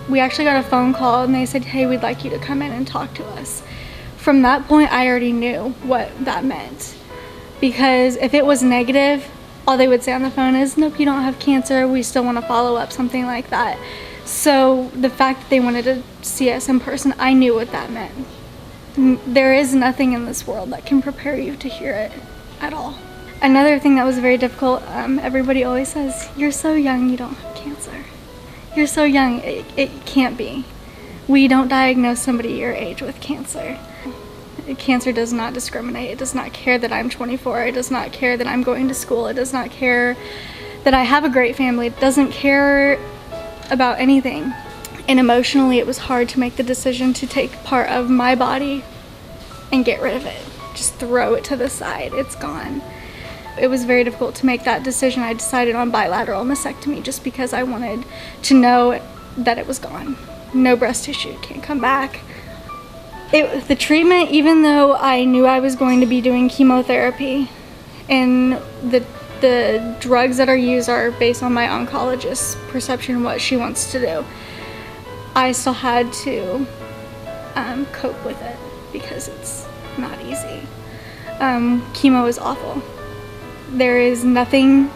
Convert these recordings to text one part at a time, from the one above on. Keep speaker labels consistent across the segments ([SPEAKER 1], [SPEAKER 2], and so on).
[SPEAKER 1] we actually got a phone call and they said, hey, we'd like you to come in and talk to us. From that point, I already knew what that meant, because if it was negative, all they would say on the phone is, nope, you don't have cancer, we still want to follow up, something like that. So the fact that they wanted to see us in person, I knew what that meant. There is nothing in this world that can prepare you to hear it at all. Another thing that was very difficult, everybody always says, you're so young, you don't have cancer. You're so young, it can't be. We don't diagnose somebody your age with cancer. Cancer does not discriminate. It does not care that I'm 24. It does not care that I'm going to school. It does not care that I have a great family. It doesn't care about anything. And emotionally, it was hard to make the decision to take part of my body and get rid of it. Just throw it to the side. It's gone. It was very difficult to make that decision. I decided on bilateral mastectomy just because I wanted to know that it was gone. No breast tissue, can't come back. The treatment, even though I knew I was going to be doing chemotherapy, and the drugs that are used are based on my oncologist's perception of what she wants to do, I still had to cope with it because it's not easy. Chemo is awful. There is nothing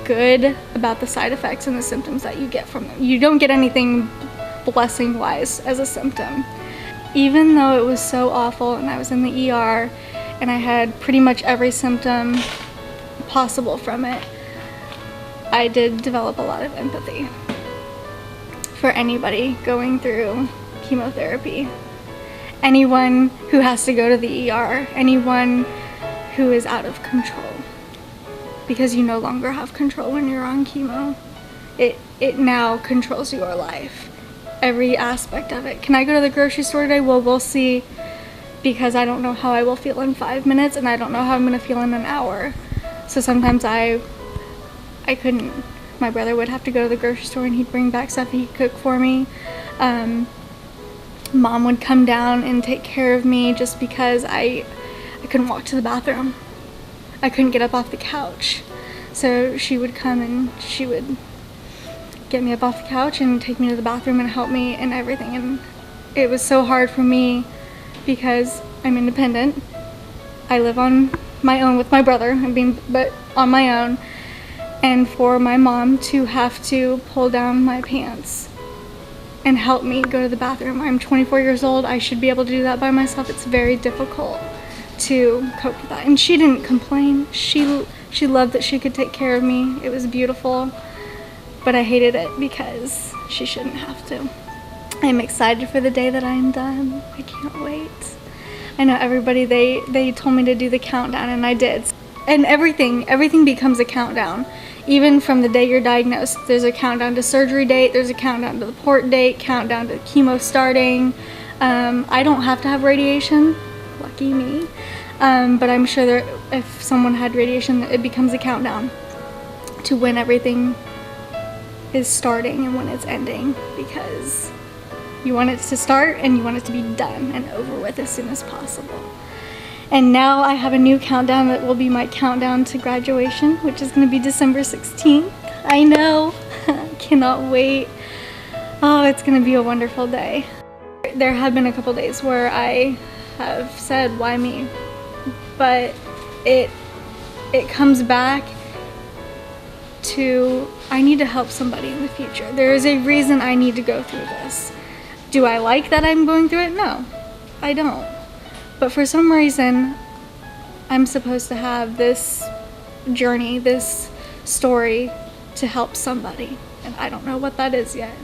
[SPEAKER 1] good about the side effects and the symptoms that you get from them. You don't get anything blessing-wise as a symptom. Even though it was so awful and I was in the ER and I had pretty much every symptom possible from it, I did develop a lot of empathy for anybody going through chemotherapy. Anyone who has to go to the ER, anyone who is out of control, because you no longer have control when you're on chemo. It now controls your life. Every aspect of it. Can I go to the grocery store today? Well, we'll see, because I don't know how I will feel in 5 minutes and I don't know how I'm gonna feel in an hour. So sometimes I couldn't. My brother would have to go to the grocery store and he'd bring back stuff he'd cook for me. Mom would come down and take care of me just because I couldn't walk to the bathroom. I couldn't get up off the couch. So she would come and she would get me up off the couch and take me to the bathroom and help me and everything. And it was so hard for me because I'm independent. I live on my own with my brother, but on my own. And for my mom to have to pull down my pants and help me go to the bathroom. I'm 24 years old. I should be able to do that by myself. It's very difficult to cope with that. And she didn't complain. She loved that she could take care of me. It was beautiful. But I hated it because she shouldn't have to. I'm excited for the day that I'm done. I can't wait. I know everybody, they told me to do the countdown and I did. And everything becomes a countdown. Even from the day you're diagnosed, there's a countdown to surgery date, there's a countdown to the port date, countdown to chemo starting. I don't have to have radiation, lucky me. But I'm sure that if someone had radiation, it becomes a countdown to when everything is starting and when it's ending, because you want it to start and you want it to be done and over with as soon as possible. And now I have a new countdown that will be my countdown to graduation, which is going to be December 16th. I know, cannot wait. Oh, it's going to be a wonderful day. There have been a couple days where I have said, why me? But it comes back to, I need to help somebody in the future. There is a reason I need to go through this. Do I like that I'm going through it? No, I don't. But for some reason, I'm supposed to have this journey, this story to help somebody. And I don't know what that is yet.